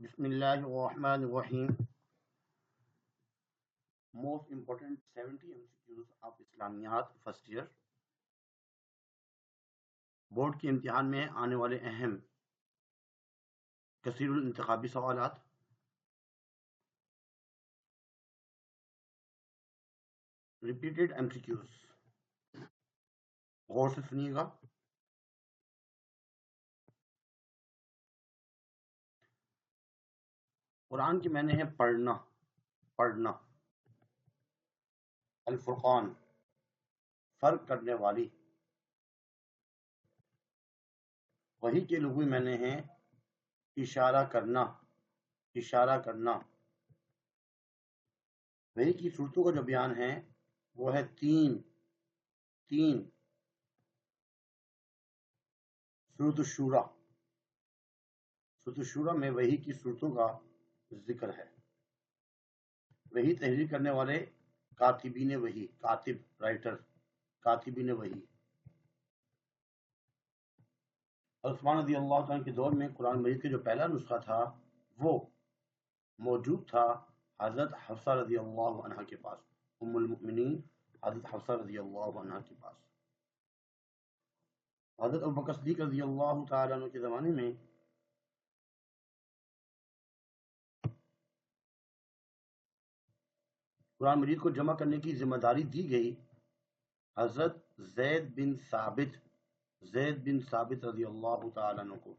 بسم اللہ الرحمن الرحیم. موسٹ امپورٹنٹ 70 MCQs آف اسلامیات فرسٹ ایئر. بورڈ کے امتحان میں آنے والے اہم کثیر الانتخابی سوالات. Repeated MCQs. غور سے سنیے گا. قرآن کے معنی ہے پڑھنا. الفرقان، فرق کرنے والی. وحی کے لغوی معنی ہیں اشارہ کرنا. وحی کی صورتوں کا جو بیان ہے وہ ہے تین. سورۃ الشورى میں وحی کی صورتوں کا ذکر ہے. وحی تحریر کرنے والے کاتبین وحی، کاتبین وحی. عثمان رضی اللہ عنہ کے دور میں قرآن مجید کا جو پہلا نسخہ تھا وہ موجود تھا حضرت حفصہ رضی اللہ عنہ کے پاس، ام المؤمنین حضرت حفصہ رضی اللہ عنہ کے پاس. حضرت ابوبکر صدیق رضی اللہ تعالیٰ عنہ کے زمانے میں قرآن مجید کو جمع کرنے کی ذمہ داری دی گئی حضرت زید بن ثابت رضی اللہ تعالیٰ عنہ کو.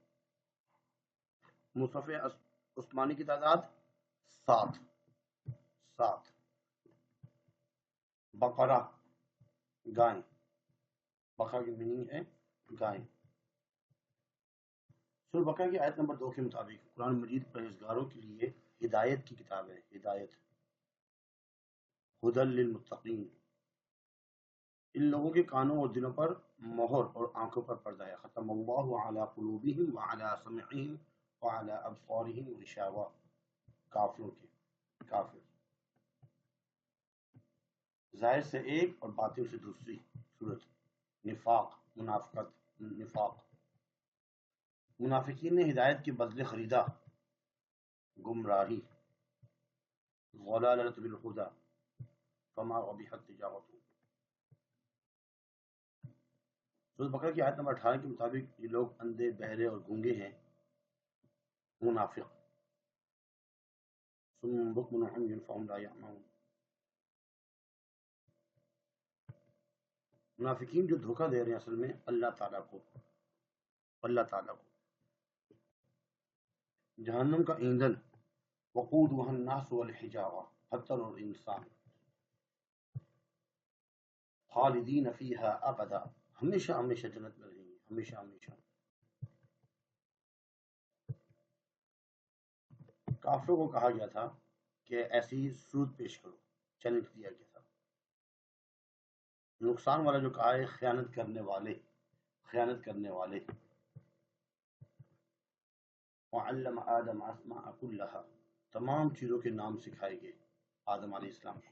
مصحف عثمانی کی تعداد 7. بقرہ، گائے. بقرہ کی میننگ ہے گائے. سورہ بقرہ کی آیت نمبر 2 کے مطابق قرآن مجید پرہیزگاروں کے لیے ہدایت کی کتاب ہے. ہدایت، ہدی للمتقین. ان لوگوں کے کانوں اور دلوں پر مہر اور آنکھوں پر پردہ ہے. ختم اللہ علی قلوبہم وعلی سمعہم وعلی ابصارہم غشاوہ. کافر ظاہر سے ایک اور باطن سے دوسری صورت. نفاق. منافقین نے ہدایت کے بدلے خریدا گمراہی. ضلالۃ بالہدی فما ربحت تجارتہم. سورۃ بقرہ کی آیت نمبر 18 کے مطابق یہ لوگ اندھے، بہرے اور گونگے ہیں. منافق. صم بکم عمی فہم لا یعقلون. منافقین جو دھوکہ دے رہے ہیں اصل میں اللہ تعالیٰ کو. جہنم کا ایندھن وقودها الناس والحجارہ، پتھر اور انسان. خالدین فیہا ابدا، ہمیشہ جنت میں رہیں گے، ہمیشہ. کافروں کو کہا گیا تھا کہ ایسی سود پیش کرو، چیلنج دیا گیا تھا. نقصان والا جو کہا ہے خیانت کرنے والے. وعلم آدم اسماء کلہا، تمام چیزوں کے نام سکھائے گئے آدم علیہ السلام کو.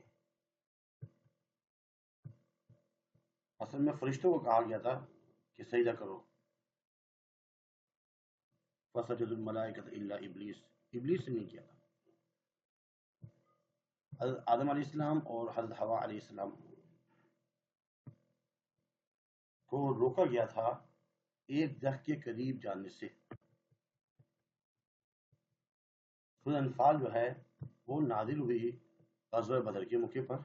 اصل میں فرشتوں کو کہا گیا تھا کہ سجدہ کرو. فسجد الملائکۃ الا ابلیس نے نہیں کیا تھا. حضرت آدم علیہ السلام اور حضرت حوا علیہ السلام کو روکا گیا تھا ایک درخت کے قریب جانے سے. سورہ انفال جو ہے وہ نازل ہوئی غزوہ بدر کے موقع پر.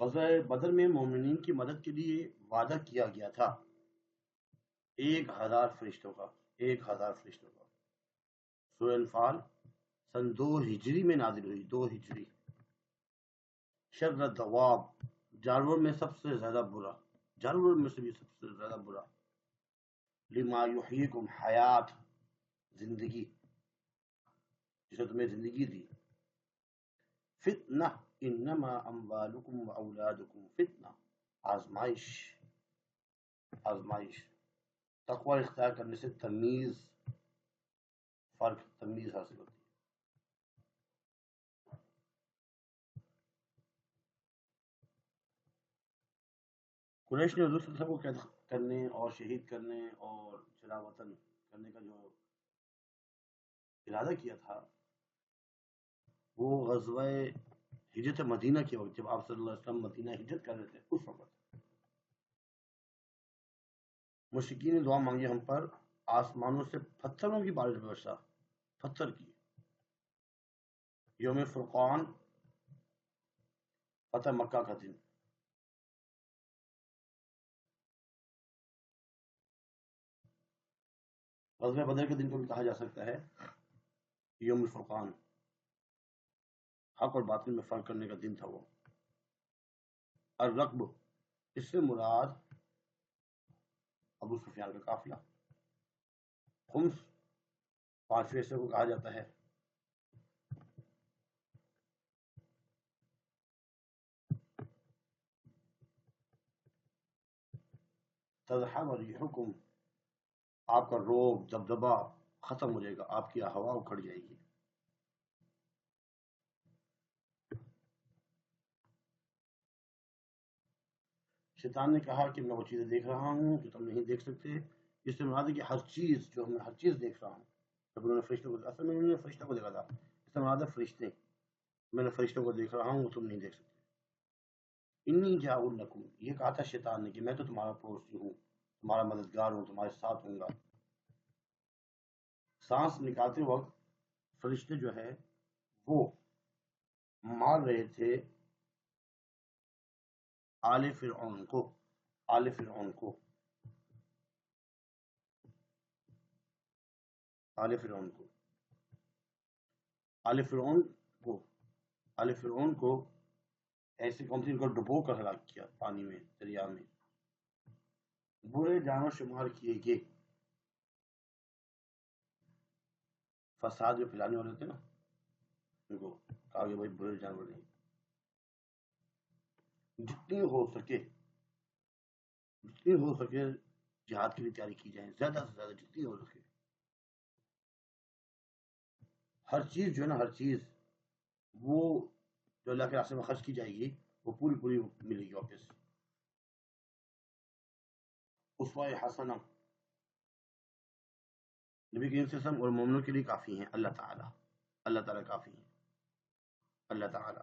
غزوہ بدر میں مومنین کی مدد کے لیے وعدہ کیا گیا تھا 1000 فرشتوں کا. سورہ انفال سن 2 ہجری میں نازل ہوئی. 2 ہجری. شر الدواب، جانوروں میں سب سے زیادہ برا. لما یحییکم، حیات، زندگی، جسے تمہیں زندگی دی. فتنہ، انما اموالکم و اولادکم فتنہ، آزمائش. تقوی اختیار کرنے سے تمیز حاصل ہوتی ہے. قریش نے حضور صلی اللہ علیہ وسلم کو کرنے اور شہید کرنے اور چلا وطن کرنے کا جو ارادہ کیا تھا وہ غزوہ ہجرت مدینہ کے وقت، جب آپ صلی اللہ علیہ وسلم مدینہ ہجرت کر رہے تھے اس وقت مشرکین نے دعا مانگی ہم پر، آسمانوں سے پتھروں کی بارش برسا، پتھر کی. یوم فرقان، فتح مکہ کا دن. غزوہ بدر کے دن کو بھی کہا جا سکتا ہے یوم الفرقان، حق اور باطل میں فرق کرنے کا دن تھا وہ. الرقب، اس سے مراد ابو سفیان کا قافلہ. خمس، پانچویں حصے کو کہا جاتا ہے. تذہب ریحکم، آپ کا روب دبدبا ختم ہو جائے گا، آپ کی ہوا اکھڑ جائے گی. شیطان نے کہا کہ میں وہ چیزیں دیکھ رہا ہوں جو تم نہیں دیکھ سکتے. اس سے مراد ہے کہ ہر چیز جو میں ہر چیز دیکھ رہا ہوں. جب انہوں نے فرشتوں کو، اصل میں انہوں نے فرشتوں کو دیکھا تھا، اس سے مراد ہے فرشتے. میں نے فرشتوں کو دیکھ رہا ہوں وہ تم نہیں دیکھ سکتے. انی جاؤل لکم، یہ کہا تھا شیطان نے کہ میں تو تمہارا پڑوسی ہوں، تمہارا مددگار ہوں، تمہارے ساتھ ہوں گا. سانس نکالتے وقت فرشتے جو ہے وہ مار رہے تھے آل فرعون کو، آل فرعون کو، آل فرعون کو، آل فرعون کو، آل فرعون کو ایسی قوم تھی ان کو ڈبو کر ہلاک کیا پانی میں، دریا میں. برے جانور شمار کیے گئے. فساد جو پھیلانے والے تھے نا ان کو کہا کہ بھائی برے جانور نہیں. جتنی ہو سکے جہاد کے لیے تیاری کی جائے، زیادہ سے زیادہ جتنی ہو سکے. ہر چیز جو ہے نا، ہر چیز وہ جو اللہ کے راستے میں خرچ کی جائے گی وہ پوری پوری ملے گی واپس. اسوہ حسنہ نبی کریم صلی اللہ علیہ وسلم اور مومنوں کے لیے کافی ہیں اللہ تعالیٰ. اللہ تعالیٰ کافی ہیں. اللہ تعالیٰ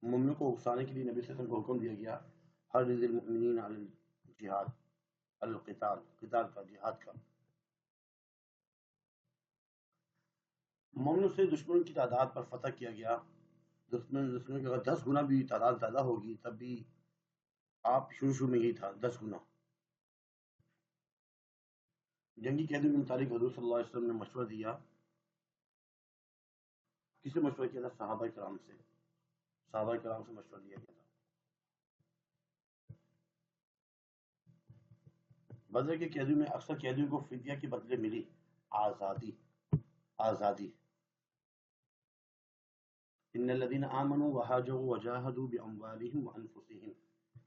مومنوں کو اکسانے کے لیے نبی صلی اللہ علیہ وسلم کو حکم دیا گیا، حرض المؤمنین علی الجہاد، القتال، قتال کا، جہاد کا. مومنوں سے دشمن کی تعداد پر فتح کیا گیا. دشمن کی اگر 10 گنا بھی تعداد زیادہ ہوگی تب بھی آپ شروع میں یہی تھا 10 گنا. جنگی قیدیوں کے متعلق حضور صلی اللہ علیہ وسلم نے مشورہ دیا. کس سے مشورہ کیا تھا؟ صحابہ کرام سے. صحابہ کرام سے مشورہ لیا گیا تھا. بدر کے قیدیوں میں اکثر قیدیوں کو فدیہ کے بدلے ملی آزادی. آزادی. ان الذين آمنوا وهاجروا وجاهدوا باموالهم وانفسهم.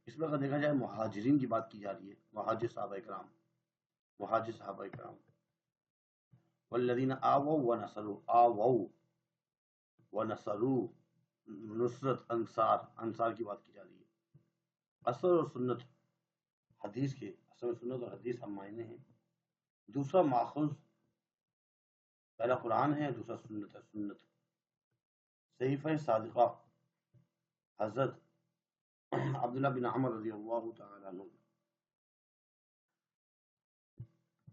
اس میں اگر دیکھا جائے مہاجرین کی بات کی جا رہی ہے، مہاجر صحابہ کرام، مہاجر صحابہ کرام. والذین آووا ونصروا، آووا ونصروا، نصرت، انصار، انصار کی بات کی جا رہی ہے. اثر اور سنت حدیث کے، اثر و سنت اور حدیث ہم معنی ہیں. دوسرا ماخذ پہلا قرآن ہے، دوسرا سنت ہے. سنت صحیفہ صادقہ حضرت عبداللہ بن عمر رضی اللہ تعالی عنہ.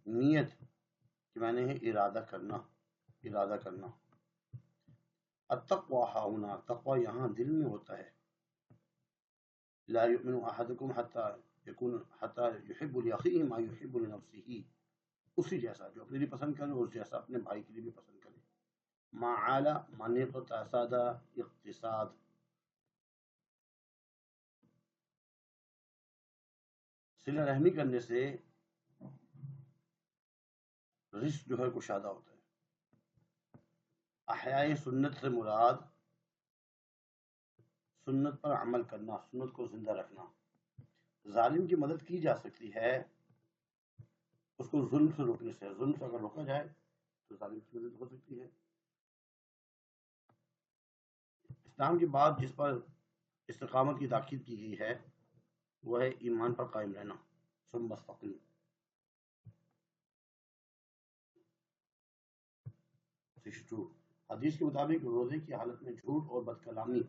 نیت کہ معنی ہے ارادہ کرنا، ارادہ کرنا. التقوی ہاہنا، تقوی یہاں دل میں ہوتا ہے. لا یؤمن احدکم حتی یحب لاخیہ ما یحب لنفسہ، اسی جیسا جو اپنے لیے پسند کرے اس جیسا اپنے بھائی کے لیے بھی پسند کرے. معالی معنی کو تاسادہ، اقتصاد. صلہ رحمی کرنے سے رزق جو ہے کشادہ ہوتا ہے. احیاء سنت سے مراد سنت پر عمل کرنا، سنت کو زندہ رکھنا. ظالم کی مدد کی جا سکتی ہے اس کو ظلم سے روکنے سے. ظلم سے اگر روکا جائے تو ظالم کی مدد ہو سکتی ہے. اسلام کی بات جس پر استقامت کی تاکید کی گئی ہے وہ ہے ایمان پر قائم رہنا. ثم استقیم. 62. حدیث کے مطابق روزے کی حالت میں جھوٹ اور بد کلامی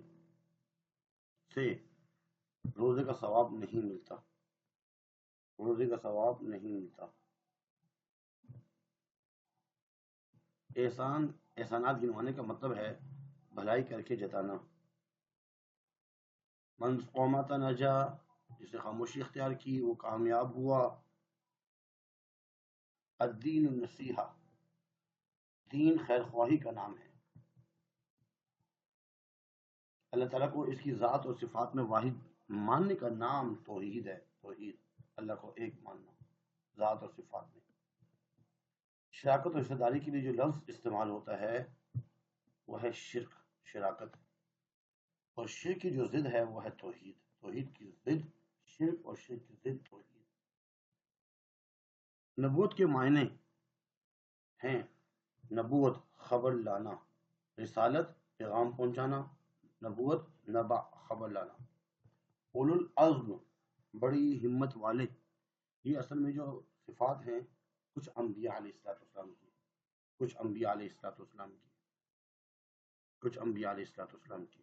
سے روزے کا ثواب نہیں ملتا. روزے کا ثواب نہیں ملتا. احسانات گنوانے کا مطلب ہے بھلائی کر کے جتانا. من قومت نجا، جس نے خاموشی اختیار کی وہ کامیاب ہوا. الدین النصیحہ، دین خیر خواہی کا نام ہے. اللہ تعالیٰ کو اس کی ذات اور صفات میں واحد ماننے کا نام توحید ہے. توحید، اللہ کو ایک ماننا ذات اور صفات میں. شراکت اور حصہ داری کے لیے جو لفظ استعمال ہوتا ہے وہ ہے شرک، شراکت. اور شرک کی جو ضد ہے وہ ہے توحید. توحید کی ضد شرک اور شرک کی ضد توحید. نبوت کے معنی ہیں نبوت خبر لانا، رسالت پیغام پہنچانا، نبوت نبع خبر لانا. اولو العزم بڑی ہمت والے، یہ اصل میں جو صفات ہیں کچھ انبیاء علیہ السلام کی، کچھ انبیاء علیہ السلام کی، کچھ انبیاء علیہ السلام کی.